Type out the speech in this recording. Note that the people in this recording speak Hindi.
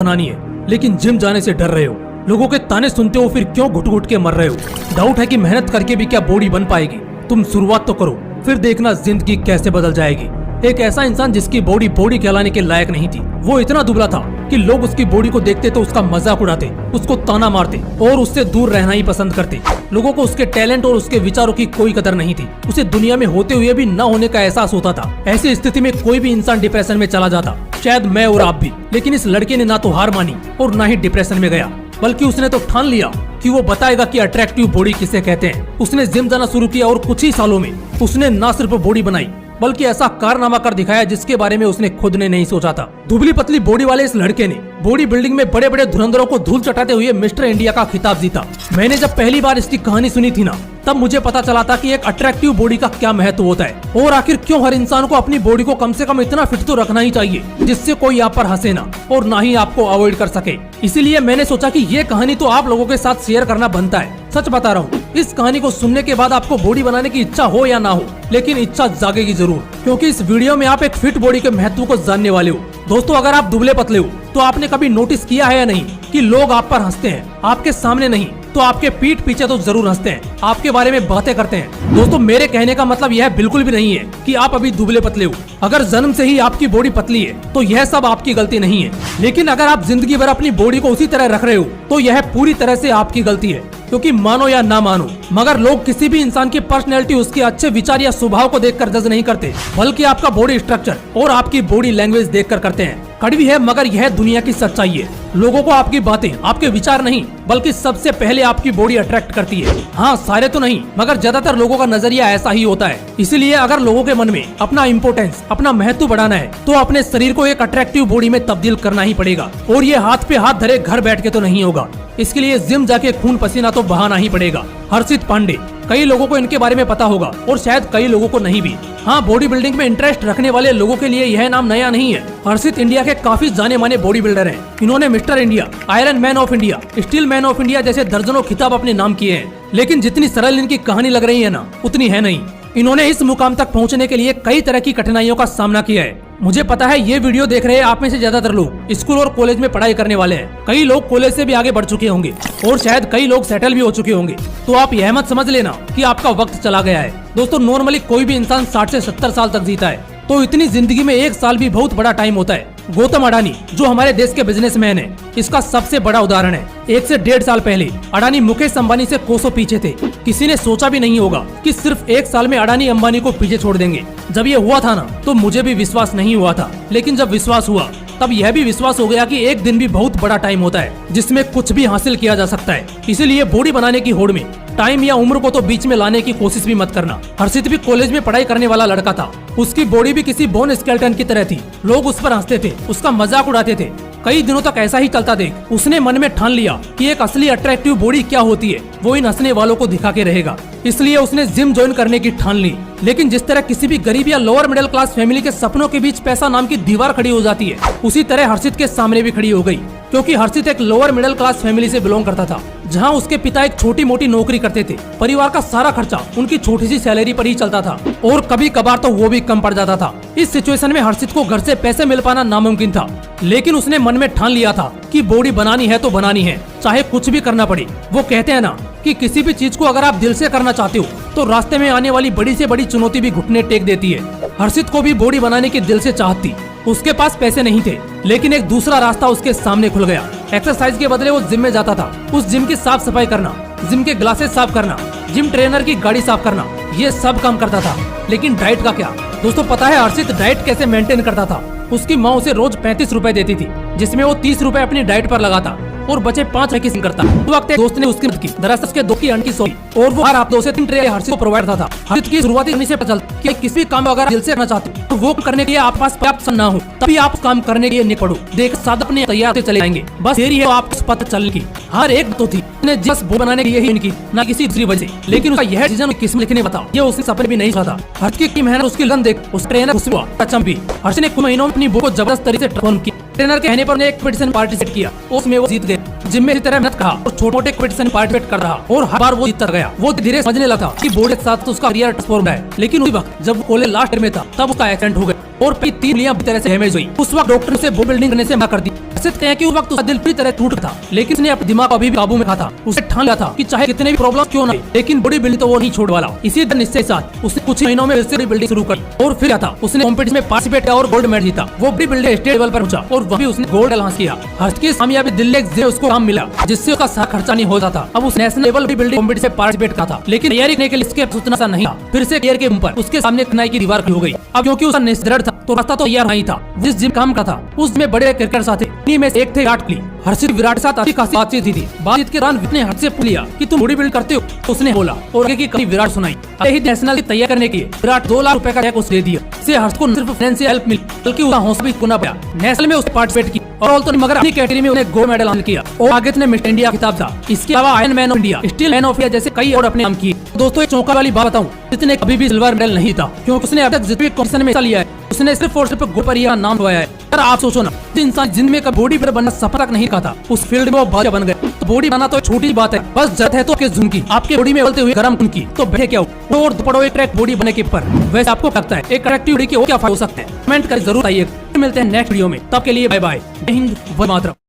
अपनानी है, लेकिन जिम जाने से डर रहे हो। लोगों के ताने सुनते हो फिर क्यों घुट घुट के मर रहे हो। डाउट है कि मेहनत करके भी क्या बॉडी बन पाएगी। तुम शुरुआत तो करो, फिर देखना जिंदगी कैसे बदल जाएगी। एक ऐसा इंसान जिसकी बॉडी बॉडी कहलाने के लायक नहीं थी, वो इतना दुबला था कि लोग उसकी बॉडी को देखते तो उसका मजाक उड़ाते, उसको ताना मारते और उससे दूर रहना ही पसंद करते। लोगों को उसके टैलेंट और उसके विचारों की कोई कदर नहीं थी। उसे दुनिया में होते हुए भी न होने का एहसास होता था। ऐसी स्थिति में कोई भी इंसान डिप्रेशन में चला जाता, शायद मैं और आप भी। लेकिन इस लड़के ने ना तो हार मानी और ना ही डिप्रेशन में गया, बल्कि उसने तो ठान लिया कि वो बताएगा कि अट्रैक्टिव बॉडी किसे कहते हैं। उसने जिम जाना शुरू किया और कुछ ही सालों में उसने न सिर्फ बॉडी बनाई बल्कि ऐसा कारनामा कर दिखाया जिसके बारे में उसने खुद ने नहीं सोचा था। दुबली पतली बॉडी वाले इस लड़के ने बॉडी बिल्डिंग में बड़े बड़े धुरंधरों को धूल चटाते हुए मिस्टर इंडिया का खिताब जीता। मैंने जब पहली बार इसकी कहानी सुनी थी ना, तब मुझे पता चला था कि एक अट्रैक्टिव बॉडी का क्या महत्व होता है और आखिर क्यों हर इंसान को अपनी बॉडी को कम से कम इतना फिट तो रखना ही चाहिए जिससे कोई आप पर हंसे ना और ना ही आपको अवॉइड कर सके। इसीलिए मैंने सोचा कि ये कहानी तो आप लोगों के साथ शेयर करना बनता है। सच बता रहा हूँ, इस कहानी को सुनने के बाद आपको बॉडी बनाने की इच्छा हो या ना हो, लेकिन इच्छा जागेगी जरूर, क्योंकि इस वीडियो में आप एक फिट बॉडी के महत्व को जानने वाले हो। दोस्तों, अगर आप दुबले पतले हो तो आपने कभी नोटिस किया है या नहीं कि लोग आप पर हंसते हैं, आपके सामने नहीं तो आपके पीठ पीछे तो जरूर हंसते हैं, आपके बारे में बातें करते हैं। दोस्तों, मेरे कहने का मतलब यह बिल्कुल भी नहीं है कि आप अभी दुबले पतले हो। अगर जन्म से ही आपकी बॉडी पतली है तो यह सब आपकी गलती नहीं है, लेकिन अगर आप जिंदगी भर अपनी बॉडी को उसी तरह रख रहे हो तो यह पूरी तरह से आपकी गलती है। क्योंकि मानो या ना मानो, मगर लोग किसी भी इंसान की पर्सनैलिटी उसके अच्छे विचार या स्वभाव को देखकर जज नहीं करते, बल्कि आपका बॉडी स्ट्रक्चर और आपकी बॉडी लैंग्वेज देखकर करते हैं। कड़वी है मगर यह दुनिया की सच्चाई है। लोगों को आपकी बातें, आपके विचार नहीं बल्कि सबसे पहले आपकी बॉडी अट्रैक्ट करती है। हाँ, सारे तो नहीं मगर ज्यादातर लोगों का नजरिया ऐसा ही होता है। इसीलिए अगर लोगों के मन में अपना इम्पोर्टेंस, अपना महत्व बढ़ाना है तो अपने शरीर को एक अट्रैक्टिव बॉडी में तब्दील करना ही पड़ेगा। और ये हाथ पे हाथ धरे घर बैठ के तो नहीं होगा। इसके लिए जिम जाके खून पसीना तो बहाना ही पड़ेगा। हर्षित पांडे, कई लोगों को इनके बारे में पता होगा और शायद कई लोगों को नहीं भी। हाँ, बॉडी बिल्डिंग में इंटरेस्ट रखने वाले लोगों के लिए यह नाम नया नहीं है। हर्षित इंडिया के काफी जाने माने बॉडी बिल्डर हैं। इन्होंने mister India, iron man of India, steel man of India जैसे दर्जनों खिताब अपने नाम किए हैं। लेकिन जितनी सरल इनकी कहानी लग रही है ना, उतनी है नहीं। इन्होंने इस मुकाम तक पहुंचने के लिए कई तरह की कठिनाइयों का सामना किया है। मुझे पता है ये वीडियो देख रहे आप में से ज्यादातर लोग स्कूल और कॉलेज में पढ़ाई करने वाले हैं। कई लोग कॉलेज से भी आगे बढ़ चुके होंगे और शायद कई लोग सेटल भी हो चुके होंगे। तो आप यह मत समझ लेना कि आपका वक्त चला गया है। दोस्तों, नॉर्मली कोई भी इंसान 60 से 70 साल तक जीता है, तो इतनी जिंदगी में एक साल भी बहुत बड़ा टाइम होता है। गौतम अडानी जो हमारे देश के बिजनेसमैन है, इसका सबसे बड़ा उदाहरण है। 1 से 1.5 साल पहले अडानी मुकेश अंबानी से कोसों पीछे थे। किसी ने सोचा भी नहीं होगा कि सिर्फ 1 साल में अडानी अंबानी को पीछे छोड़ देंगे। जब ये हुआ था ना, तो मुझे भी विश्वास नहीं हुआ था, लेकिन जब विश्वास हुआ तब यह भी विश्वास हो गया कि एक दिन भी बहुत बड़ा टाइम होता है जिसमें कुछ भी हासिल किया जा सकता है। इसीलिए बॉडी बनाने की होड़ में टाइम या उम्र को तो बीच में लाने की कोशिश भी मत करना। हर्षित भी कॉलेज में पढ़ाई करने वाला लड़का था। उसकी बॉडी भी किसी बोन स्केलेटन की तरह थी। लोग उस पर हंसते थे, उसका मजाक उड़ाते थे। कई दिनों तक ऐसा ही चलता देख उसने मन में ठान लिया कि एक असली अट्रैक्टिव बॉडी क्या होती है वो इन हंसने वालों को दिखा के रहेगा। इसलिए उसने जिम ज्वाइन करने की ठान ली। लेकिन जिस तरह किसी भी गरीब या लोअर मिडिल क्लास फैमिली के सपनों के बीच पैसा नाम की दीवार खड़ी हो जाती है, उसी तरह हर्षित के सामने भी खड़ी हो गई। क्योंकि हर्षित एक लोअर मिडिल क्लास फैमिली से बिलोंग करता था, जहां उसके पिता एक छोटी मोटी नौकरी करते थे। परिवार का सारा खर्चा उनकी छोटी सी सैलरी पर ही चलता था और कभी कभार तो वो भी कम पड़ जाता था। इस सिचुएशन में हर्षित को घर से पैसे मिल पाना नामुमकिन था, लेकिन उसने मन में ठान लिया था कि बॉडी बनानी है तो बनानी है, चाहे कुछ भी करना पड़े। वो कहते हैं ना कि किसी भी चीज को अगर आप दिल से करना चाहते हो तो रास्ते में आने वाली बड़ी से बड़ी चुनौती भी घुटने टेक देती है। हर्षित को भी बॉडी बनाने की दिल से चाहत थी। उसके पास पैसे नहीं थे, लेकिन एक दूसरा रास्ता उसके सामने खुल गया। एक्सरसाइज के बदले वो जिम में जाता था। उस जिम की साफ सफाई करना, जिम के ग्लासेस साफ करना, जिम ट्रेनर की गाड़ी साफ करना, ये सब काम करता था। लेकिन डाइट का क्या? दोस्तों, पता है हर्षित डाइट कैसे मेंटेन करता था? उसकी माँ उसे रोज 35 रुपए देती थी, जिसमें वो 30 रुपए अपनी डाइट पर लगाता और बचे 5 की सिंग करता। उस वक्त एक दोस्त ने उसकी मदद की। दरअसल उसके 2 की अंड की सोई और वो हर आप 2 से 3 ट्रे हर्षित को प्रोवाइड करता था। हर्षित की शुरुआती करने से पता चलता कि किसी भी काम को अगर दिल से करना चाहते हो तो वो करने के लिए आप पास पर्याप्त ना हो, तभी आप काम करने के लिए निकलो। देख साथ अपने तैयार से चले जाएंगे, बस देरी है आपको पता चलने की। हर एक तो थी जिस बो बनाने के लिए ही इनकी, ना किसी दूसरी वजह से। लेकिन उसका यह डिसीजन किस्मत लिखने बता, ये उसने सपने भी नहीं चाहता। हर्षित की मेहनत, उसकी लगन देख उस ट्रेनर भी। हर्षित ने कुछ महीनों में अपनी बो को जबरदस्त तरीके से ट्रांसफॉर्म किया। ट्रेनर के कहने पर एक कंपटीशन पार्टिसिपेट किया, उसमें वो जीत गए। जिम में इसी तरह मेहनत कहा और छोटे मोटे कंपटीशन पार्टिसिपेट कर रहा और हर बार वो जीतता गया। वो धीरे समझने लगा कि बॉडी के साथ तो उसका करियर ट्रांसफॉर्म है। लेकिन उसी वक्त जब कॉलेज लास्ट ईयर में था, तब उसका एक्सीडेंट हो गया। और 3 उंगलियां बुरी तरह से डैमेज हुई। उस वक्त डॉक्टर ने उसे बॉडी बिल्डिंग करने से मना कर दी। कहते हैं कि उस वक्त उसका दिल पूरी तरह टूट था, लेकिन उसने अपने दिमाग को अभी भी काबू में रखा था। उसे ठान लिया था कि चाहे कितने भी प्रॉब्लम क्यों न आए, लेकिन बॉडी बिल्डिंग तो वो नहीं छोड़ वाला। इसी निश्चय के साथ उसने कुछ महीनों में बॉडी बिल्डिंग शुरू कर और फिर था उसने कॉम्पिटिशन में पार्टिसिपेट किया और गोल्ड मेडल जीता। वो बॉडी बिल्डिंग स्टेट लेवल पर पहुंचा और वहीं उसने गोल्ड मेडल हासिल किया। हर्ष की कामयाबी दिल्ली से उसको काम मिला, जिससे उसका सारा खर्चा नहीं होता था। अब उस national level body building competition में पार्टिसिपेट किया था, लेकिन तैयारी करने के लिए इसके उतना सा नहीं था। फिर से करियर के ऊपर उसके सामने कठिनाई की दीवार खड़ी हो गई। अब क्योंकि उसका निश्चय दृढ़ था तो रास्ता तो तैयार नहीं था। जिस जिम काम का था उसमें बड़े क्रिकेटर साथ थे, में से एक थे विराट कोहली। हर्षित विराट के साथ अच्छी खासी बातचीत थी। बातचीत के दौरान ने हर्ष से पूछ लिया कि तुम बॉडी बिल्ड करते हो? उसने बोला और आगे की कहानी विराट सुनाई। ही नेशनल की तैयारी करने के लिए विराट 2 लाख रुपए का चेक उसे दे दिया। इससे हर्ष को सिर्फ फाइनेंशियल हेल्प मिली, बल्कि उसका हौसला भी गुना बढ़ा। नेशनल में उसने पार्टिसिपेट की और तो मगर अपनी कैटेगरी में उन्हें गोल्ड मेडल हासिल किया और आगे ने मिस्टर इंडिया खिताब था। इसके अलावा iron man of India, steel man of India जैसे कई और अपने नाम किए। दोस्तों एक चौंका वाली बात बताऊं, जिसने कभी भी सिल्वर मेडल नहीं था, क्योंकि उसने अब तक जितने कॉम्पिटिशन में हिस्सा लिया है उसने सिर्फ और सिर्फ गोल्ड पर नाम हुआ है। यार आप सोचो ना, इंसान जिनमें कभी बॉडी बिल्डर बनना सपना तक नहीं था, उस फील्ड में वो बादशाह बन गए। तो बॉडी बनाना तो छोटी बात है, बस जरूरत है तो के जुन की, आपके बॉडी में बोलते हुए गर्म खून की। तो बैठे क्या हो और पड़ो एक ट्रैक बॉडी बने के ऊपर। वैसे आपको लगता है एक करेक्टिव बॉडी के और क्या फायदा हो सकते हैं? कमेंट कर जरूर आइए। मिलते हैं नेक्स्ट वीडियो में, तब के लिए बाय बाय। जय हिंद, वंदे मातरम।